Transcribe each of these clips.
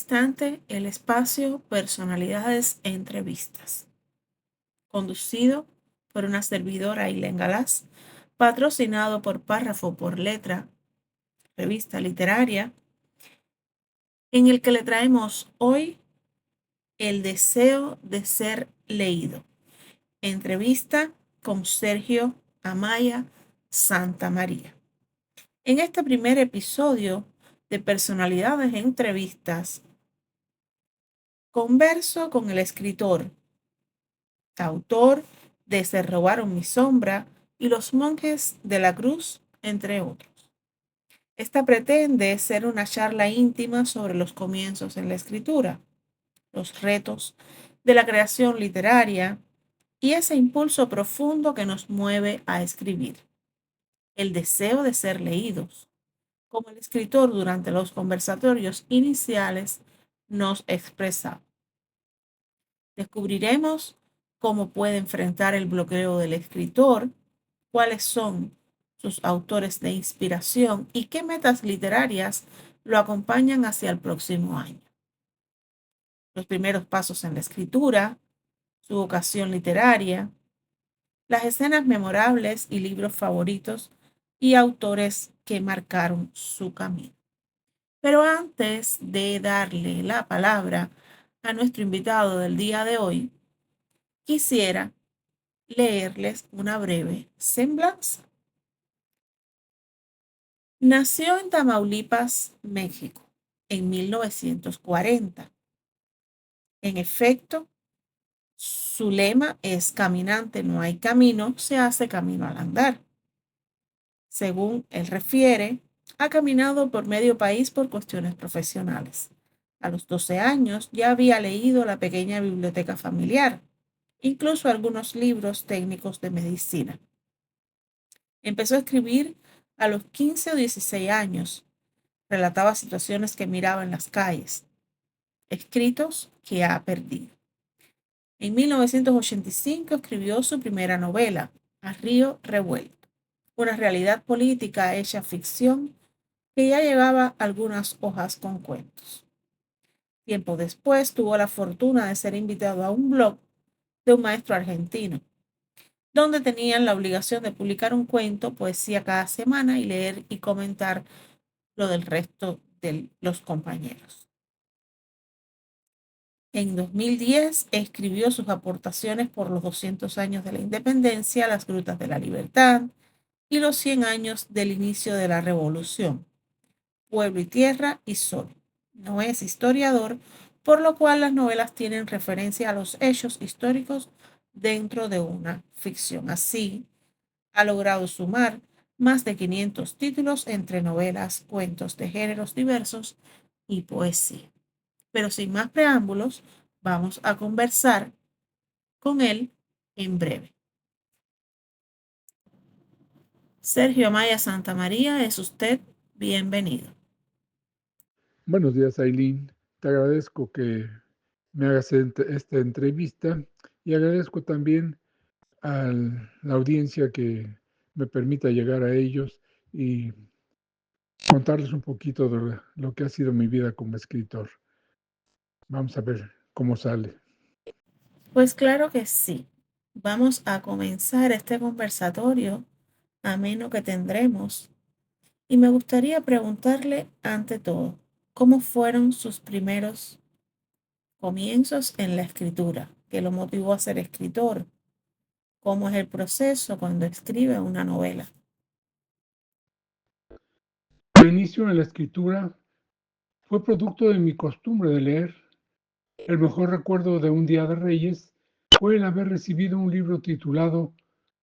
instante el espacio Personalidades e Entrevistas, conducido por una servidora Ailén Galás, patrocinado por Párrafo por Letra, revista literaria, en el que le traemos hoy El deseo de ser leído. Entrevista con Sergio Amaya Santamaría. En este primer episodio de Personalidades e Entrevistas, converso con el escritor, autor de Se robaron mi sombra y Los monjes de la cruz, entre otros. Esta pretende ser una charla íntima sobre los comienzos en la escritura, los retos de la creación literaria y ese impulso profundo que nos mueve a escribir, el deseo de ser leídos, como el escritor durante los conversatorios iniciales nos expresa. Descubriremos cómo puede enfrentar el bloqueo del escritor, cuáles son sus autores de inspiración y qué metas literarias lo acompañan hacia el próximo año. Los primeros pasos en la escritura, su vocación literaria, las escenas memorables y libros favoritos y autores que marcaron su camino. Pero antes de darle la palabra a nuestro invitado del día de hoy, quisiera leerles una breve semblanza. Nació en Tamaulipas, México, en 1940. En efecto, su lema es caminante no hay camino, se hace camino al andar. Según él refiere, ha caminado por medio país por cuestiones profesionales. A los 12 años ya había leído la pequeña biblioteca familiar, incluso algunos libros técnicos de medicina. Empezó a escribir a los 15 o 16 años. Relataba situaciones que miraba en las calles, escritos que ha perdido. En 1985 escribió su primera novela, A Río Revuelto, una realidad política hecha ficción que ya llevaba algunas hojas con cuentos. Tiempo después tuvo la fortuna de ser invitado a un blog de un maestro argentino, donde tenían la obligación de publicar un cuento, poesía cada semana y leer y comentar lo del resto de los compañeros. En 2010 escribió sus aportaciones por los 200 años de la independencia, las grutas de la libertad y los 100 años del inicio de la revolución, Pueblo y Tierra y Sol. No es historiador, por lo cual las novelas tienen referencia a los hechos históricos dentro de una ficción. Así, ha logrado sumar más de 500 títulos entre novelas, cuentos de géneros diversos y poesía. Pero sin más preámbulos, vamos a conversar con él en breve. Sergio Amaya Santamaría, es usted bienvenido. Buenos días, Ailén. Te agradezco que me hagas esta entrevista y agradezco también a la audiencia que me permita llegar a ellos y contarles un poquito de lo que ha sido mi vida como escritor. Vamos a ver cómo sale. Pues claro que sí. Vamos a comenzar este conversatorio ameno que tendremos. Y me gustaría preguntarle ante todo, ¿cómo fueron sus primeros comienzos en la escritura? ¿Qué lo motivó a ser escritor? ¿Cómo es el proceso cuando escribe una novela? El inicio en la escritura fue producto de mi costumbre de leer. El mejor recuerdo de un día de Reyes fue el haber recibido un libro titulado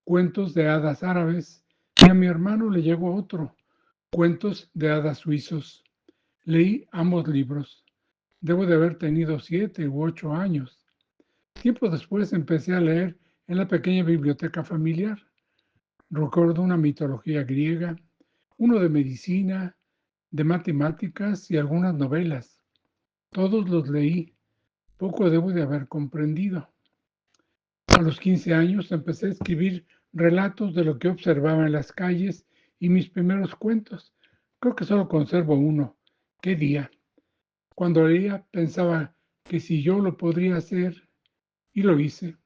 Cuentos de hadas árabes y a mi hermano le llegó otro, Cuentos de hadas suizos. Leí ambos libros. Debo de haber tenido 7 u 8 años. Tiempo después empecé a leer en la pequeña biblioteca familiar. Recuerdo una mitología griega, uno de medicina, de matemáticas y algunas novelas. Todos los leí. Poco debo de haber comprendido. A los 15 años empecé a escribir relatos de lo que observaba en las calles y mis primeros cuentos. Creo que solo conservo uno. ¿Qué día? Cuando leía pensaba que si yo lo podría hacer, y lo hice.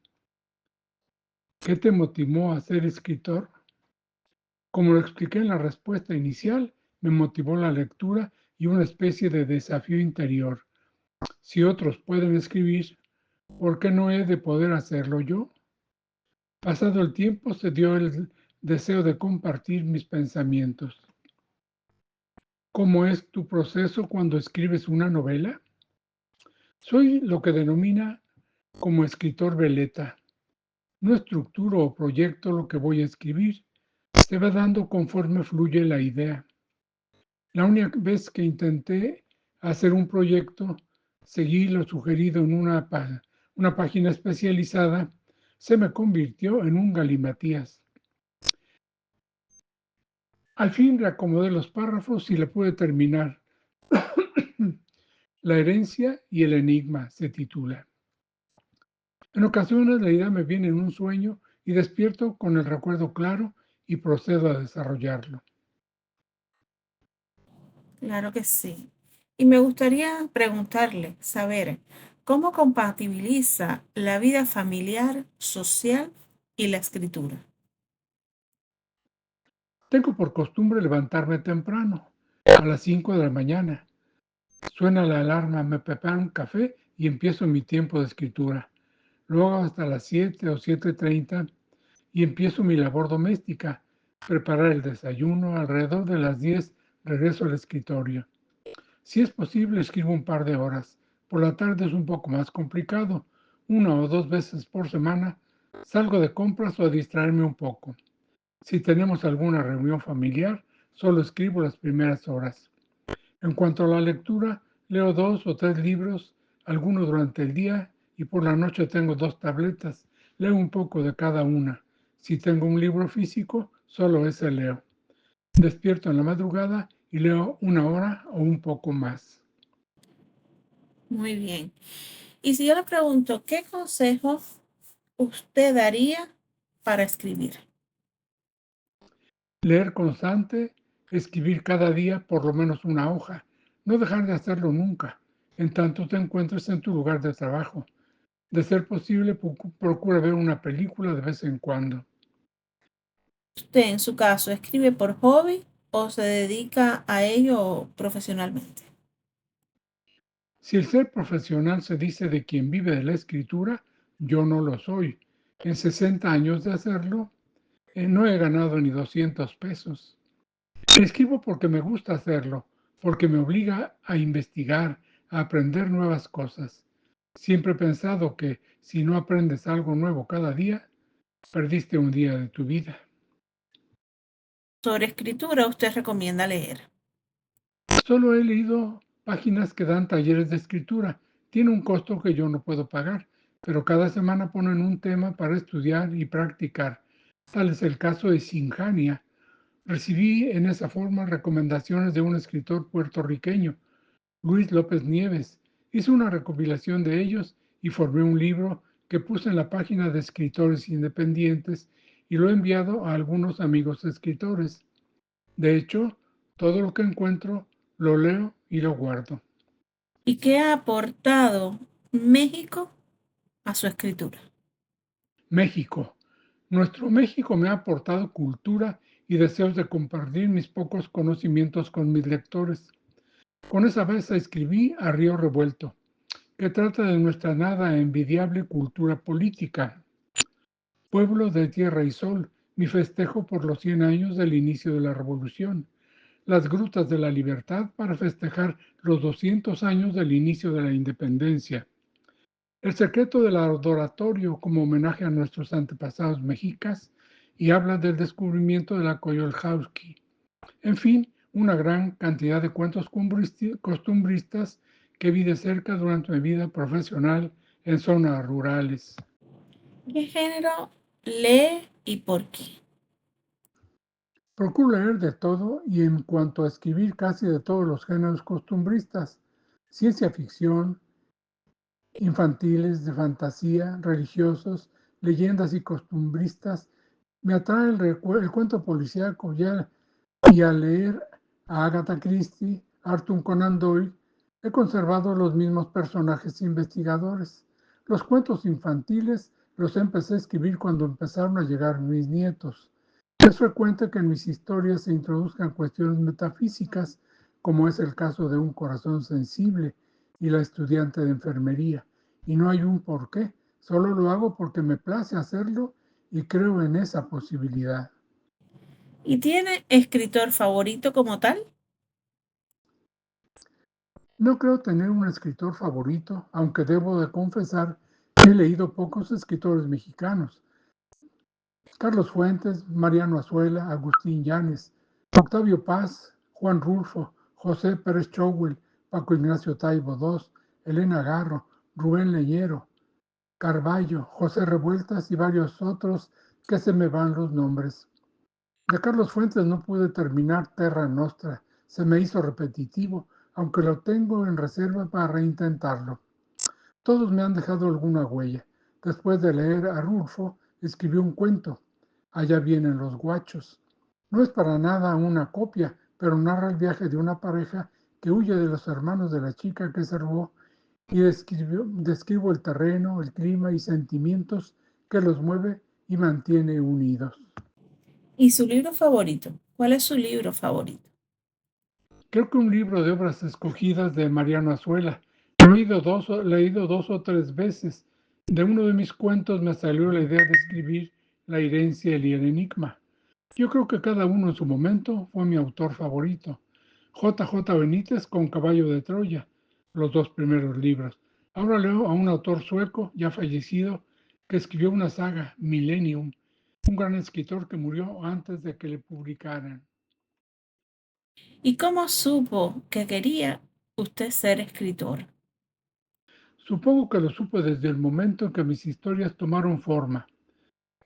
¿Qué te motivó a ser escritor? Como lo expliqué en la respuesta inicial, me motivó la lectura y una especie de desafío interior. Si otros pueden escribir, ¿por qué no he de poder hacerlo yo? Pasado el tiempo se dio el deseo de compartir mis pensamientos. ¿Cómo es tu proceso cuando escribes una novela? Soy lo que denomina como escritor veleta. No estructuro o proyecto lo que voy a escribir, se va dando conforme fluye la idea. La única vez que intenté hacer un proyecto, seguí lo sugerido en una página especializada, se me convirtió en un galimatías. Al fin reacomodé los párrafos y le pude terminar. La herencia y el enigma se titula. En ocasiones la idea me viene en un sueño y despierto con el recuerdo claro y procedo a desarrollarlo. Claro que sí. Y me gustaría preguntarle, saber, ¿cómo compatibiliza la vida familiar, social y la escritura? Tengo por costumbre levantarme temprano, a las 5 de la mañana. Suena la alarma, me preparo un café y empiezo mi tiempo de escritura. Luego hasta las 7 o 7:30 y empiezo mi labor doméstica, preparar el desayuno. Alrededor de las 10 regreso al escritorio. Si es posible, escribo un par de horas. Por la tarde es un poco más complicado. Una o dos veces por semana salgo de compras o a distraerme un poco. Si tenemos alguna reunión familiar, solo escribo las primeras horas. En cuanto a la lectura, leo 2 o 3 libros, algunos durante el día y por la noche tengo 2 tabletas. Leo un poco de cada una. Si tengo un libro físico, solo ese leo. Despierto en la madrugada y leo una hora o un poco más. Muy bien. Y si yo le pregunto, ¿qué consejos usted daría para escribir? Leer constante, escribir cada día por lo menos una hoja. No dejar de hacerlo nunca, en tanto te encuentres en tu lugar de trabajo. De ser posible, procura ver una película de vez en cuando. ¿Usted en su caso escribe por hobby o se dedica a ello profesionalmente? Si el ser profesional se dice de quien vive de la escritura, yo no lo soy. En 60 años de hacerlo, no he ganado ni 200 pesos. Escribo porque me gusta hacerlo, porque me obliga a investigar, a aprender nuevas cosas. Siempre he pensado que si no aprendes algo nuevo cada día, perdiste un día de tu vida. Sobre escritura, usted recomienda leer. Solo he leído páginas que dan talleres de escritura. Tiene un costo que yo no puedo pagar, pero cada semana ponen un tema para estudiar y practicar. Tal es el caso de Sinjania. Recibí en esa forma recomendaciones de un escritor puertorriqueño, Luis López Nieves. Hice una recopilación de ellos y formé un libro que puse en la página de escritores independientes y lo he enviado a algunos amigos escritores. De hecho, todo lo que encuentro lo leo y lo guardo. ¿Y qué ha aportado México a su escritura? México. Nuestro México me ha aportado cultura y deseos de compartir mis pocos conocimientos con mis lectores. Con esa vez escribí a Río Revuelto, que trata de nuestra nada envidiable cultura política. Pueblo de tierra y sol, mi festejo por los 100 años del inicio de la revolución. Las grutas de la libertad para festejar los 200 años del inicio de la independencia. El secreto del adoratorio como homenaje a nuestros antepasados mexicas y habla del descubrimiento de la Coyolxauhqui. En fin, una gran cantidad de cuentos costumbristas que vi de cerca durante mi vida profesional en zonas rurales. ¿Qué género lee y por qué? Procuro leer de todo y en cuanto a escribir casi de todos los géneros costumbristas, ciencia ficción, infantiles, de fantasía, religiosos, leyendas y costumbristas. Me atrae el cuento policíaco y al leer a Agatha Christie, Arthur Conan Doyle, He conservado los mismos personajes investigadores. Los cuentos infantiles los empecé a escribir cuando empezaron a llegar mis nietos. Es frecuente que en mis historias se introduzcan cuestiones metafísicas, como es el caso de Un corazón sensible y la estudiante de enfermería. Y no hay un por qué, solo lo hago porque me place hacerlo y creo en esa posibilidad. ¿Y tiene escritor favorito como tal? No creo tener un escritor favorito, aunque debo de confesar que he leído pocos escritores mexicanos. Carlos Fuentes, Mariano Azuela, Agustín Llanes, Octavio Paz, Juan Rulfo, José Pérez Chowell, Paco Ignacio Taibo II, Elena Garro, Rubén Leñero, Carballo, José Revueltas y varios otros que se me van los nombres. De Carlos Fuentes no pude terminar Terra Nostra, se me hizo repetitivo, aunque lo tengo en reserva para reintentarlo. Todos me han dejado alguna huella. Después de leer a Rulfo, escribió un cuento, Allá vienen los guachos. No es para nada una copia, pero narra el viaje de una pareja que huye de los hermanos de la chica que se robó y describo el terreno, el clima y sentimientos que los mueve y mantiene unidos. ¿Y su libro favorito? ¿Cuál es su libro favorito? Creo que un libro de obras escogidas de Mariano Azuela. Leído dos o tres veces. De uno de mis cuentos me salió la idea de escribir La herencia y el enigma. Yo creo que cada uno en su momento fue mi autor favorito. J. J. Benítez con Caballo de Troya, los dos primeros libros. Ahora leo a un autor sueco, ya fallecido, que escribió una saga, Millennium, un gran escritor que murió antes de que le publicaran. ¿Y cómo supo que quería usted ser escritor? Supongo que lo supe desde el momento en que mis historias tomaron forma.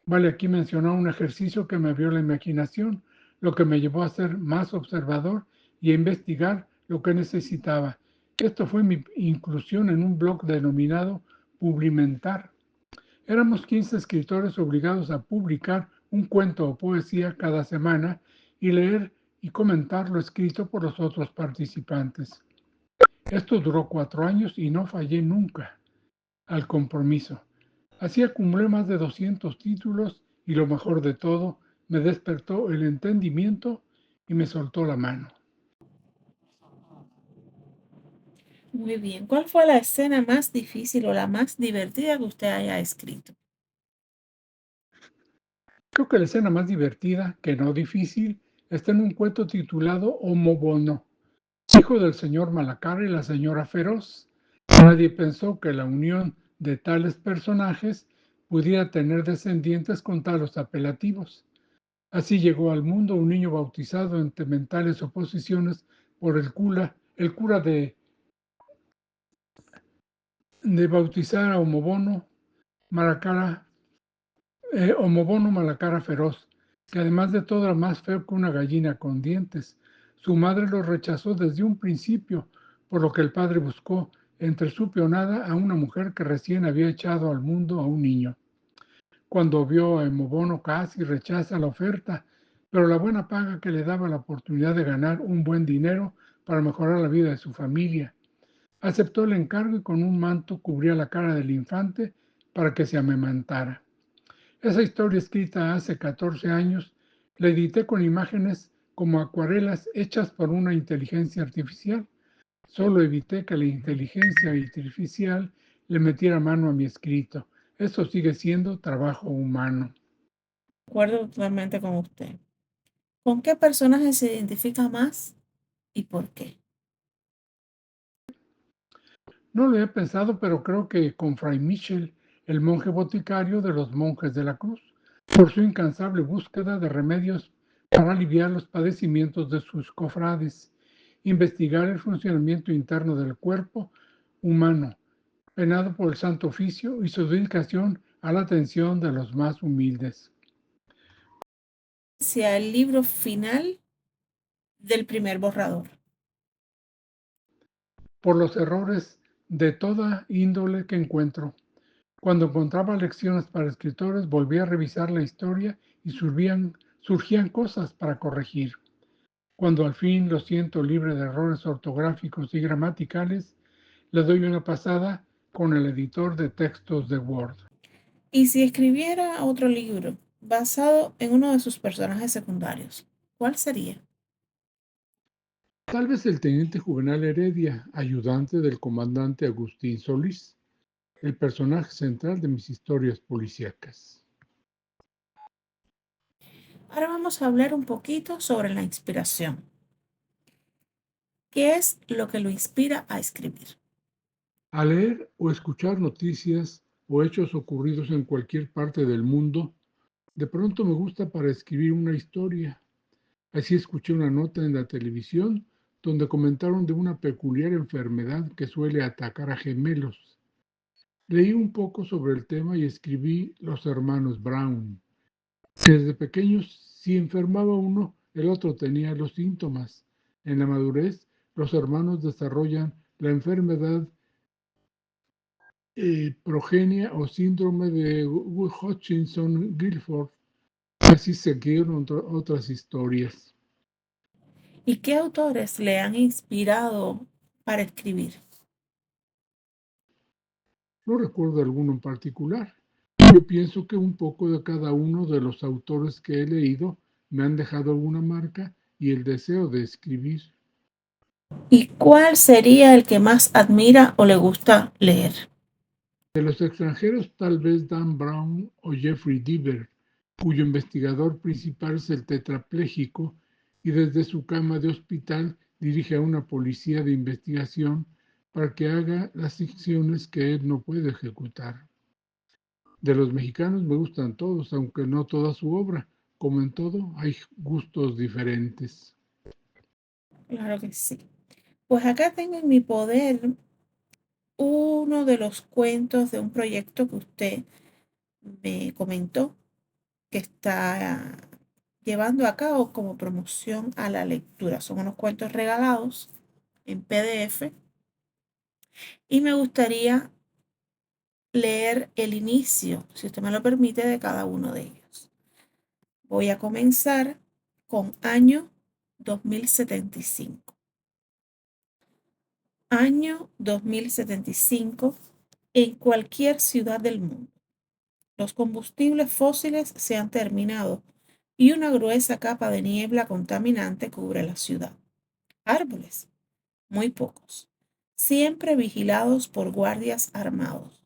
Vale aquí mencionar un ejercicio que me abrió la imaginación, lo que me llevó a ser más observador y a investigar lo que necesitaba. Esto fue mi inclusión en un blog denominado Publimentar. Éramos 15 escritores obligados a publicar un cuento o poesía cada semana y leer y comentar lo escrito por los otros participantes. Esto duró 4 años y no fallé nunca al compromiso. Así acumulé más de 200 títulos y lo mejor de todo, me despertó el entendimiento y me soltó la mano. Muy bien. ¿Cuál fue la escena más difícil o la más divertida que usted haya escrito? Creo que la escena más divertida, que no difícil, está en un cuento titulado Homo hijo del señor Malacara y la señora Feroz. Nadie pensó que la unión de tales personajes pudiera tener descendientes con tales apelativos. Así llegó al mundo un niño bautizado entre mentales oposiciones por el cura de bautizar a Malacara, Homobono Malacara Feroz, que además de todo era más feo que una gallina con dientes. Su madre lo rechazó desde un principio, por lo que el padre buscó entre su peonada a una mujer que recién había echado al mundo a un niño. Cuando vio a Emobono casi rechaza la oferta, pero la buena paga que le daba la oportunidad de ganar un buen dinero para mejorar la vida de su familia. Aceptó el encargo y con un manto cubría la cara del infante para que se amamantara. Esa historia escrita hace 14 años la edité con imágenes como acuarelas hechas por una inteligencia artificial. Solo evité que la inteligencia artificial le metiera mano a mi escrito. Eso sigue siendo trabajo humano. Acuerdo totalmente con usted. ¿Con qué personaje se identifica más y por qué? No lo he pensado, pero creo que con Fray Michel, el monje boticario de los monjes de la cruz, por su incansable búsqueda de remedios para aliviar los padecimientos de sus cofrades, investigar el funcionamiento interno del cuerpo humano, penado por el Santo Oficio y su dedicación a la atención de los más humildes. Hacia el libro final del primer borrador. Por los errores de toda índole que encuentro. Cuando encontraba lecciones para escritores, volvía a revisar la historia y surgían cosas para corregir. Cuando al fin lo siento libre de errores ortográficos y gramaticales, le doy una pasada con el editor de textos de Word. Y si escribiera otro libro basado en uno de sus personajes secundarios, ¿cuál sería? Tal vez el teniente Juvenal Heredia, ayudante del comandante Agustín Solís, el personaje central de mis historias policíacas. Ahora vamos a hablar un poquito sobre la inspiración. ¿Qué es lo que lo inspira a escribir? Al leer o escuchar noticias o hechos ocurridos en cualquier parte del mundo, de pronto me gusta para escribir una historia. Así escuché una nota en la televisión donde comentaron de una peculiar enfermedad que suele atacar a gemelos. Leí un poco sobre el tema y escribí Los hermanos Brown. Desde pequeños, si enfermaba uno, el otro tenía los síntomas. En la madurez, los hermanos desarrollan la enfermedad progenia o síndrome de Hutchinson-Gilford. Así siguieron otras historias. ¿Y qué autores le han inspirado para escribir? No recuerdo alguno en particular. Yo pienso que un poco de cada uno de los autores que he leído me han dejado alguna marca y el deseo de escribir. ¿Y cuál sería el que más admira o le gusta leer? De los extranjeros, tal vez Dan Brown o Jeffrey Deaver, cuyo investigador principal es el tetrapléjico y desde su cama de hospital dirige a una policía de investigación para que haga las acciones que él no puede ejecutar. De los mexicanos me gustan todos, aunque no toda su obra. Como en todo, hay gustos diferentes. Claro que sí. Pues acá tengo en mi poder uno de los cuentos de un proyecto que usted me comentó que está llevando a cabo como promoción a la lectura. Son unos cuentos regalados en PDF y me gustaría leer el inicio, si usted me lo permite, de cada uno de ellos. Voy a comenzar con año 2075. Año 2075 en cualquier ciudad del mundo. Los combustibles fósiles se han terminado y una gruesa capa de niebla contaminante cubre la ciudad. Árboles, muy pocos, siempre vigilados por guardias armados.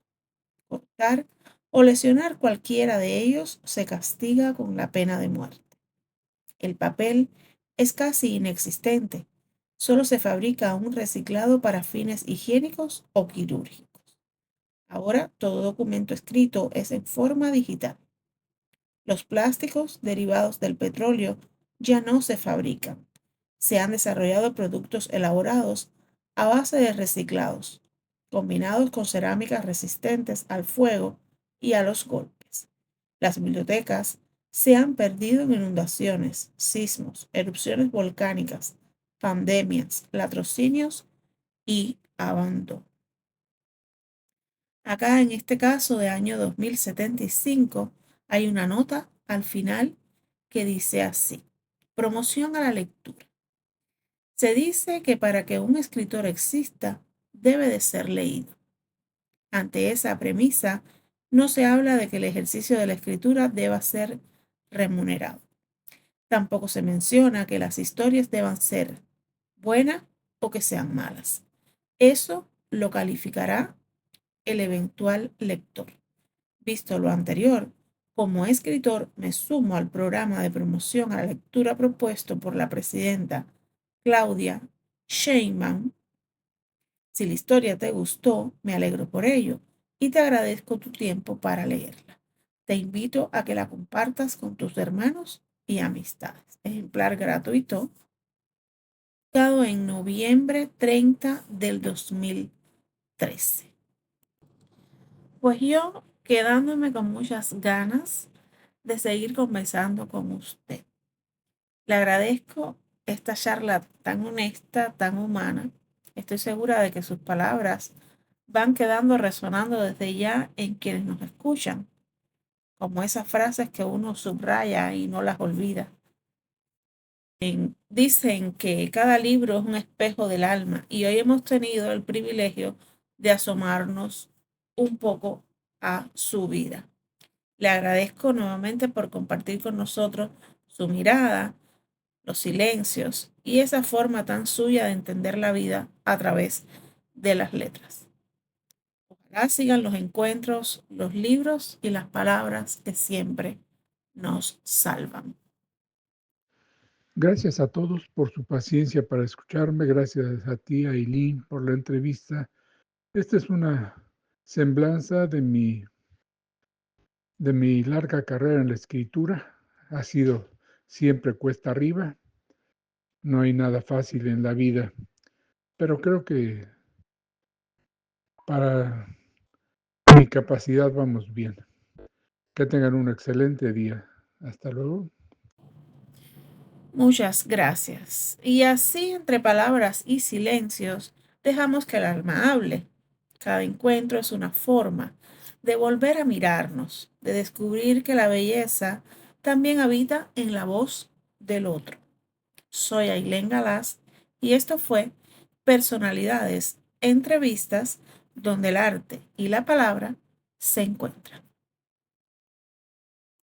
Cortar o lesionar cualquiera de ellos se castiga con la pena de muerte. El papel es casi inexistente, solo se fabrica un reciclado para fines higiénicos o quirúrgicos. Ahora todo documento escrito es en forma digital. Los plásticos derivados del petróleo ya no se fabrican. Se han desarrollado productos elaborados a base de reciclados, combinados con cerámicas resistentes al fuego y a los golpes. Las bibliotecas se han perdido en inundaciones, sismos, erupciones volcánicas, pandemias, latrocinios y abandono. Acá en este caso de año 2075 hay una nota al final que dice así: promoción a la lectura. Se dice que para que un escritor exista debe de ser leído. Ante esa premisa, no se habla de que el ejercicio de la escritura deba ser remunerado. Tampoco se menciona que las historias deban ser buenas o que sean malas. Eso lo calificará el eventual lector. Visto lo anterior, como escritor me sumo al programa de promoción a la lectura propuesto por la presidenta Claudia Sheinbaum. Si la historia te gustó, me alegro por ello y te agradezco tu tiempo para leerla. Te invito a que la compartas con tus hermanos y amistades. Ejemplar gratuito, dado en noviembre 30 del 2013. Pues yo quedándome con muchas ganas de seguir conversando con usted. Le agradezco esta charla tan honesta, tan humana. Estoy segura de que sus palabras van quedando resonando desde ya en quienes nos escuchan, como esas frases que uno subraya y no las olvida. Dicen que cada libro es un espejo del alma y hoy hemos tenido el privilegio de asomarnos un poco a su vida. Le agradezco nuevamente por compartir con nosotros su mirada, los silencios y esa forma tan suya de entender la vida a través de las letras. Ojalá sigan los encuentros, los libros y las palabras que siempre nos salvan. Gracias a todos por su paciencia para escucharme. Gracias a ti, Aileen, por la entrevista. Esta es una semblanza de mi larga carrera en la escritura. Ha sido siempre cuesta arriba. No hay nada fácil en la vida, pero creo que para mi capacidad vamos bien. Que tengan un excelente día. Hasta luego. Muchas gracias. Y así, entre palabras y silencios, dejamos que el alma hable. Cada encuentro es una forma de volver a mirarnos, de descubrir que la belleza también habita en la voz del otro. Soy Ailén Galás y esto fue Personalidades, entrevistas donde el arte y la palabra se encuentran.